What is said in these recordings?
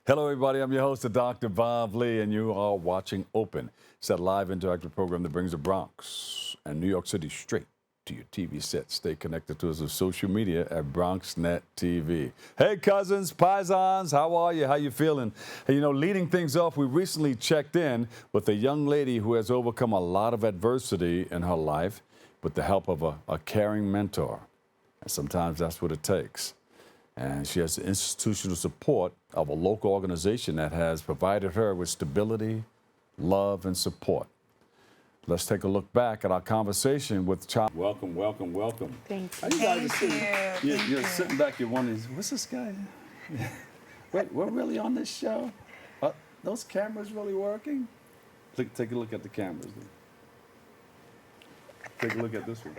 Hello, everybody. I'm your host, Dr. Bob Lee, and you are watching Open. It's that live interactive program that brings the Bronx and New York City straight to your TV set. Stay connected to us on social media at BronxNet TV. Hey, cousins, paisans, how are you? How you feeling? Hey, leading things off, we recently checked in with a young lady who has overcome a lot of adversity in her life with the help of a caring mentor. And sometimes that's what it takes. And she has the institutional support of a local organization that has provided her with stability, love, and support. Let's take a look back at our conversation with child. Welcome, welcome, welcome. Thank you. How you guys are sitting? You're sitting back, you're wondering, what's this guy? Wait, we're really on this show? Those cameras really working? Take a look at the cameras. Take a look at this one.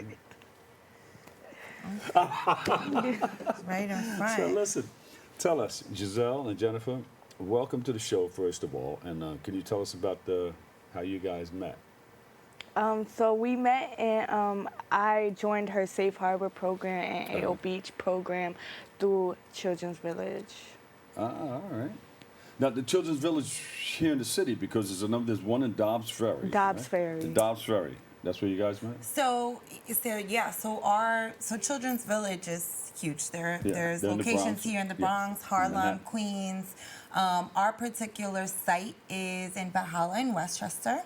Right in front. So listen, tell us, Gyselle and Jennifer, welcome to the show, first of all. And can you tell us about how you guys met? So we met and I joined her Safe Harbor program and AO Beach program through Children's Village. All right. Now, the Children's Village here in the city, because there's one in Dobbs Ferry. Dobbs Ferry. The Dobbs Ferry. That's where you guys met? So Children's Village is huge. There's they're locations here in the Bronx, Harlem, Manhattan. Queens. Our particular site is in Valhalla in Westchester.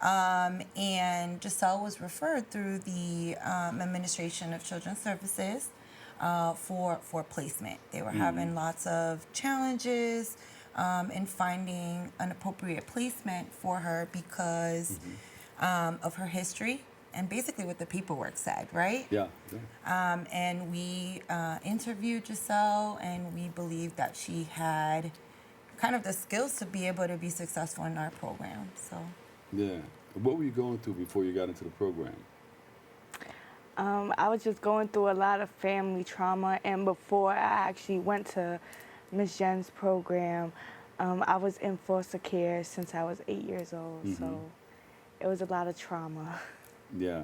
And Gyselle was referred through the Administration of Children's Services for placement. They were having lots of challenges in finding an appropriate placement for her because of her history and basically what the paperwork said, right? Yeah. And we interviewed Gyselle, and we believed that she had kind of the skills to be able to be successful in our program. So. Yeah. What were you going through before you got into the program? I was just going through a lot of family trauma, and before I actually went to Miss Jen's program, I was in foster care since I was 8 years old, so it was a lot of trauma. Yeah.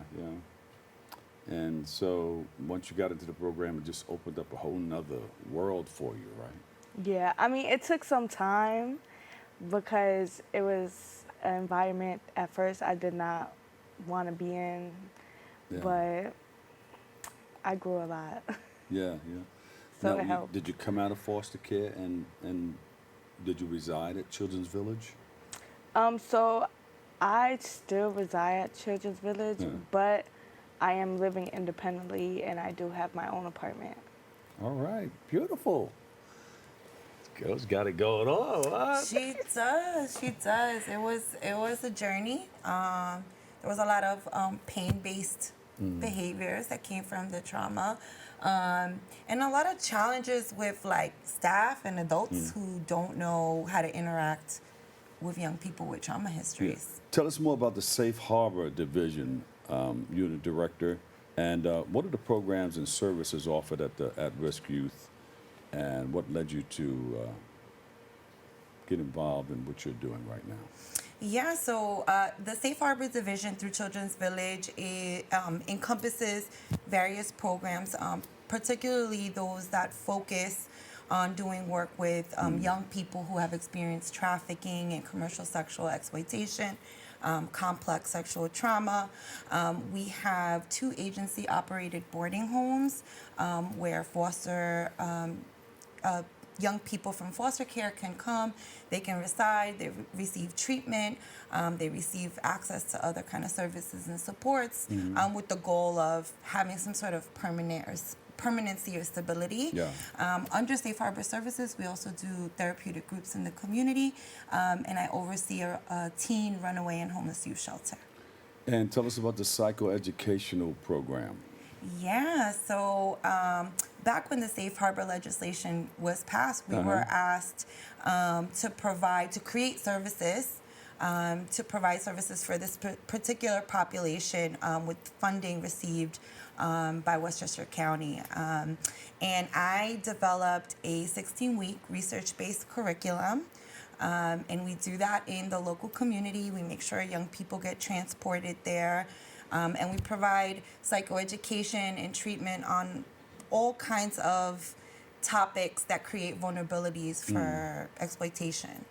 And so once you got into the program, it just opened up a whole nother world for you, right? Yeah, I mean, it took some time because it was an environment at first I did not want to be in, but I grew a lot. Yeah. So now, it helped. Did you come out of foster care and did you reside at Children's Village? So I still reside at Children's Village, but I am living independently and I do have my own apartment. All right, beautiful. This girl's got it going on. What? She does. It was a journey. There was a lot of pain-based behaviors that came from the trauma, and a lot of challenges with like staff and adults who don't know how to interact with young people with trauma histories. Tell us more about the Safe Harbor Division. You're the director, and what are the programs and services offered at the at-risk youth, and what led you to get involved in what you're doing right now? Yeah, so the Safe Harbor Division through Children's Village encompasses various programs, particularly those that focus on doing work with young people who have experienced trafficking and commercial sexual exploitation, complex sexual trauma. We have 2 agency-operated boarding homes where young people from foster care can come, they can reside, they receive treatment, they receive access to other kind of services and supports with the goal of having some sort of permanency or stability. Under Safe Harbor Services, we also do therapeutic groups in the community, and I oversee a teen, runaway, and homeless youth shelter. And tell us about the psychoeducational program. Yeah, so back when the Safe Harbor legislation was passed, we were asked to create services, to provide services for this particular population with funding received by Westchester County. And I developed a 16-week research-based curriculum. And we do that in the local community. We make sure young people get transported there. And we provide psychoeducation and treatment on all kinds of topics that create vulnerabilities for exploitation.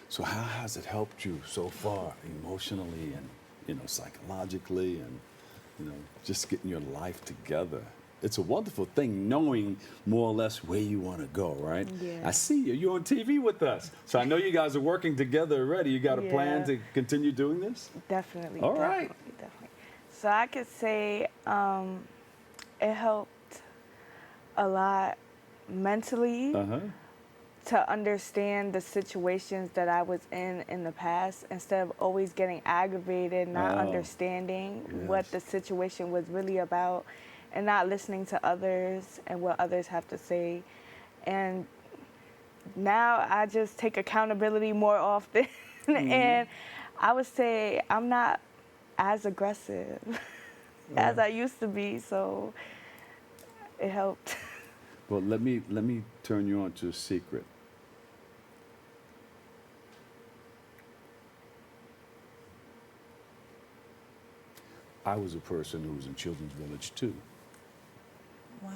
So how has it helped you so far, emotionally and, you know, psychologically and, you know, just getting your life together? It's a wonderful thing knowing more or less where you want to go, right? Yeah. I see you. You're on TV with us. So I know you guys are working together already. You got a plan Yeah. to continue doing this? Definitely. All right. Definitely. So I could say it helped a lot mentally Uh-huh. to understand the situations that I was in the past instead of always getting aggravated, not Oh, understanding yes. what the situation was really about and not listening to others and what others have to say. And now I just take accountability more often and I would say I'm not as aggressive as I used to be, so it helped. Well, let me turn you on to a secret. I was a person who was in Children's Village too. Wow.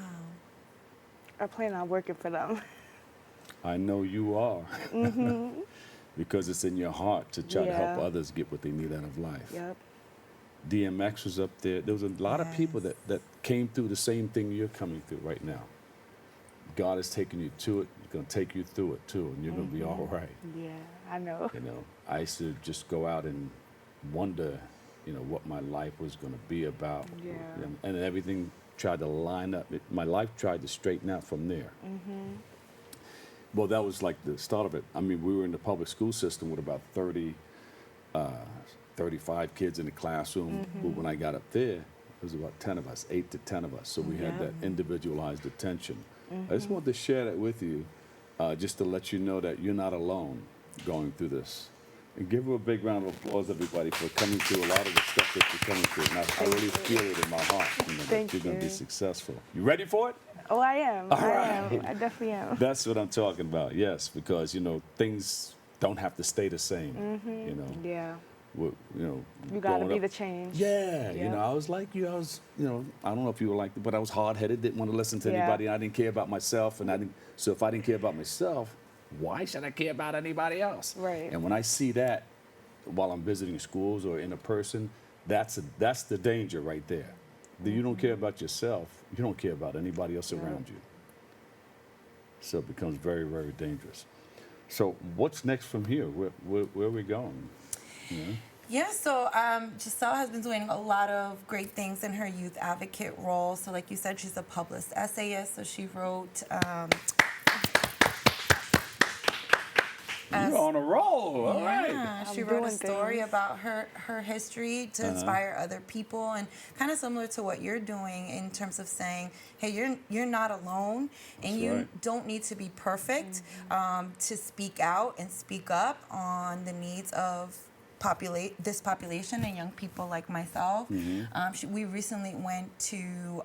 I plan on working for them. I know you are. Because it's in your heart to try to help Yeah. others get what they need out of life. Yep. DMX was up there. There was a lot of people Yes. that came through the same thing you're coming through right now. God is taking you to it. He's going to take you through it too, and you're going to be all right. Yeah, I know. You know, I used to just go out and wonder, you know, what my life was going to be about. Yeah. And everything tried to line up. My life tried to straighten out from there. Well, that was like the start of it. I mean, we were in the public school system with about 35 kids in the classroom. But when I got up there, it was about 10 of us, 8 to 10 of us. So we had that individualized attention. I just wanted to share that with you, just to let you know that you're not alone going through this. And give her a big round of applause, everybody, for coming through a lot of the stuff that you're coming through. And I really feel it in my heart, you know, that Thank you're going to be you. successful. You ready for it? Oh, I am. All I right. am. I definitely am. That's what I'm talking about, yes, because, you know, things don't have to stay the same, you know. Yeah. You know, You got to growing be up- the change. Yeah, you Yeah. know, I was like you. I was, you know, I don't know if you were like, but I was hard-headed, didn't want to listen to Yeah. anybody, and I didn't care about myself, and I didn't. So if I didn't care about myself, why should I care about anybody else? Right. And when I see that while I'm visiting schools or in a person, that's the danger right there. That you don't care about yourself, you don't care about anybody else around you. So it becomes very, very dangerous. So what's next from here? Where are we going? You know? Yeah, so Gyselle has been doing a lot of great things in her youth advocate role. So like you said, she's a published essayist. So she wrote... You're on a roll. All right. Yeah, she I'm wrote a doing story things. about her history to inspire other people, and kind of similar to what you're doing in terms of saying, hey, you're not alone, and That's you right. don't need to be perfect to speak out and speak up on the needs of this population and young people like myself. We recently went to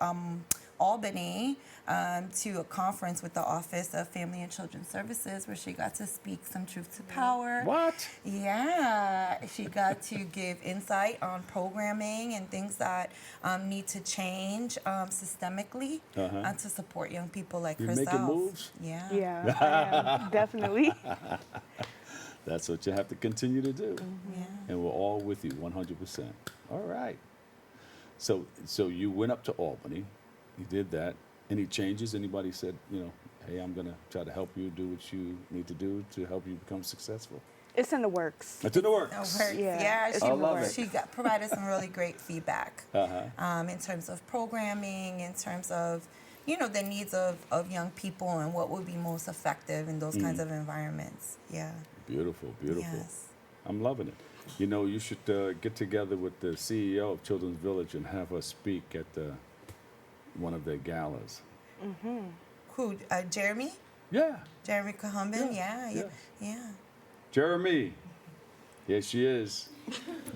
Albany to a conference with the Office of Family and Children's Services where she got to speak some truth to power. What? Yeah, she got to give insight on programming and things that need to change systemically to support young people like You herself. making moves? Yeah. Yeah, I am. Definitely. That's what you have to continue to do. Yeah. And we're all with you 100%. All right. So you went up to Albany. You did that. Any changes? Anybody said, you know, hey, I'm going to try to help you do what you need to do to help you become successful? It's in the works. It's in the It works. works. Yeah, Yeah, it's she, I love it. she provided some really great feedback Uh-huh. in terms of programming, in terms of, you know, the needs of young people and what would be most effective in those kinds of environments. Yeah. Beautiful, beautiful. Yes. I'm loving it. You know, you should get together with the CEO of Children's Village and have her speak at one of their galas. Who? Jeremy? Yeah. Jeremy Kahumban? Yeah. Jeremy. Yes, she is.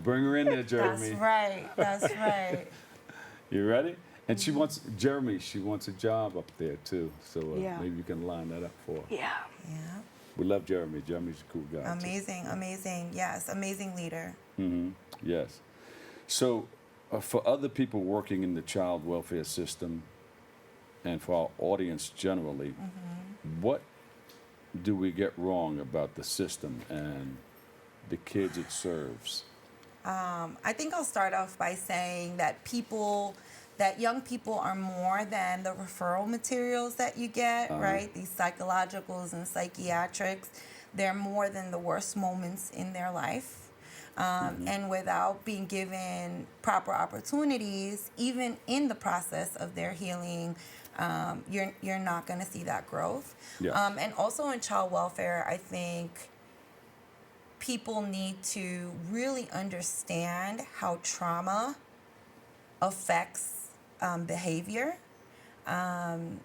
Bring her in there, Jeremy. That's right. That's right. You ready? And she wants, Jeremy, she wants a job up there too. So Yeah. maybe you can line that up for her. Yeah. Yeah. We love Jeremy. Jeremy's a cool guy. too. Amazing. Yes, amazing leader. Yes. So for other people working in the child welfare system and for our audience generally, what do we get wrong about the system and the kids it serves? I think I'll start off by saying that young people are more than the referral materials that you get, right? These psychologicals and psychiatrics, they're more than the worst moments in their life. And without being given proper opportunities, even in the process of their healing, you're not going to see that growth. Yeah. And also in child welfare, I think people need to really understand how trauma affects behavior, and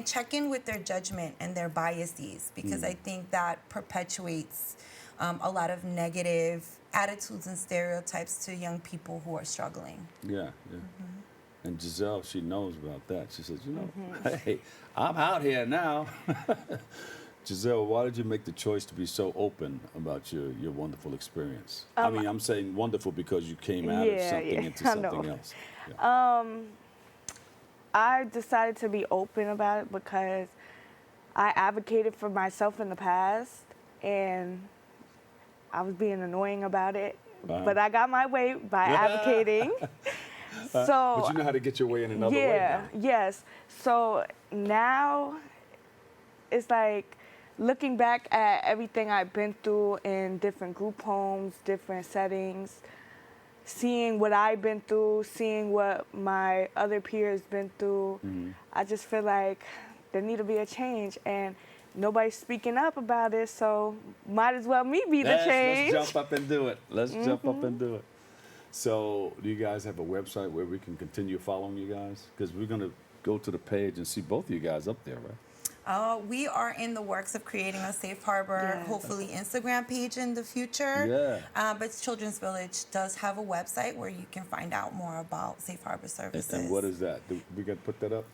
check in with their judgment and their biases, because I think that perpetuates a lot of negative attitudes and stereotypes to young people who are struggling. Yeah. And Gyselle, she knows about that. She says, hey, I'm out here now. Gyselle, why did you make the choice to be so open about your wonderful experience? I mean, I'm saying wonderful because you came out of something into something else. Yeah. I decided to be open about it because I advocated for myself in the past, and I was being annoying about it. But I got my way by advocating. But you know how to get your way in another way now. Yes. So now it's like looking back at everything I've been through in different group homes, different settings, seeing what I've been through, seeing what my other peers been through, I just feel like there need to be a change, and nobody's speaking up about it, so might as well me be the change. Let's jump up and do it. Let's jump up and do it. So do you guys have a website where we can continue following you guys? Because we're going to go to the page and see both of you guys up there, right? We are in the works of creating a Safe Harbor, hopefully Instagram page in the future. Yeah. But Children's Village does have a website where you can find out more about Safe Harbor services. And what is that? We got to put that up?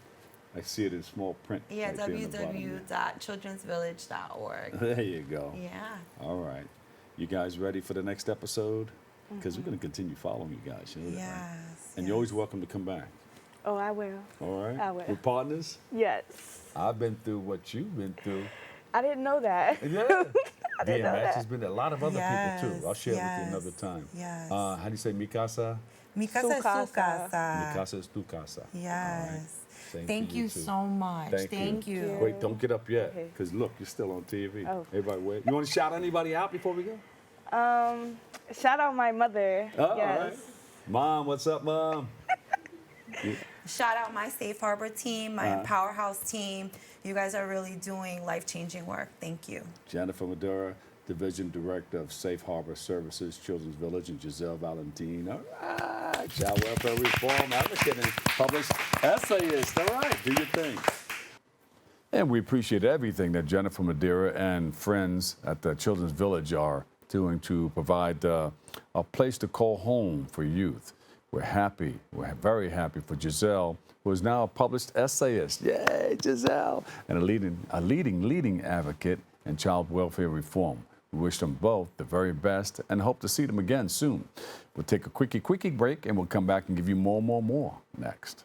I see it in small print. Yeah, right there in the bottom www.childrensvillage.org. there you go. Yeah. All right. You guys ready for the next episode? Because we're going to continue following you guys. You know that, right? Yes. And you're always welcome to come back. Oh, I will. All right? I will. We're partners? Yes. I've been through what you've been through. I didn't know that. Yeah. I didn't know that. has been there. A lot of other people, too. I'll share with you another time. Yes. How do you say Mikasa? Mi casa es su casa. casa. Mikasa is tu casa. Yes. Same Thank to you too. so much. Thank you. Wait, don't get up yet, Okay. because look, you're still on TV. Oh. Everybody wait. You want to shout anybody out before we go? Shout out my mother. Oh, yes. all right. Mom, what's up, Mom? Shout out my Safe Harbor team, my Powerhouse team. You guys are really doing life-changing work. Thank you. Jennifer Madera, Division Director of Safe Harbor Services, Children's Village, and Gyselle Valentin. All right. Child Welfare Reform Advocate and Published Essayist. All right. Do your thing. And we appreciate everything that Jennifer Madera and friends at the Children's Village are doing to provide a place to call home for youth. We're happy, we're very happy for Gyselle, who is now a published essayist. Yay, Gyselle! And a leading advocate in child welfare reform. We wish them both the very best and hope to see them again soon. We'll take a quickie break and we'll come back and give you more next.